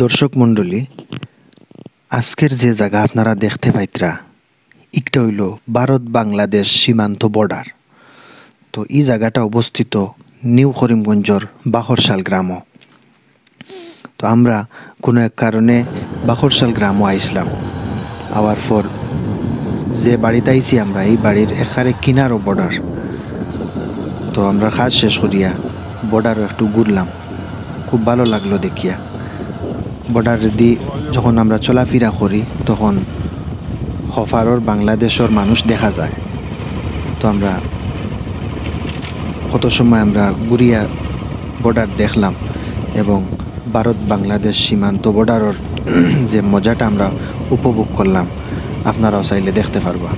দর্শক মণ্ডলী, আজকের যে জায়গা আপনারা দেখতে পাইতরা একটা হইল ভারত বাংলাদেশ সীমান্ত বর্ডার। তো এই জায়গাটা অবস্থিত নিউ করিমগঞ্জর বাখরশাল গ্রামও। তো আমরা কোনো এক কারণে বাখরশাল গ্রামও আইসলাম। আওয়ার পর যে বাড়িতে আইছি আমরা, এই বাড়ির এখানে কিনারও বর্ডার। তো আমরা কাজ শেষ করিয়া বর্ডারও একটু ঘুরলাম, খুব ভালো লাগলো দেখিয়া। বর্ডার দিয়ে যখন আমরা চলাফেরা করি তখন হফারর বাংলাদেশের মানুষ দেখা যায়। তো আমরা কত সময় আমরা ঘুরিয়া বর্ডার দেখলাম এবং ভারত বাংলাদেশ সীমান্ত বর্ডারের যে মজাটা আমরা উপভোগ করলাম, আপনারাও চাইলে দেখতে পারবা।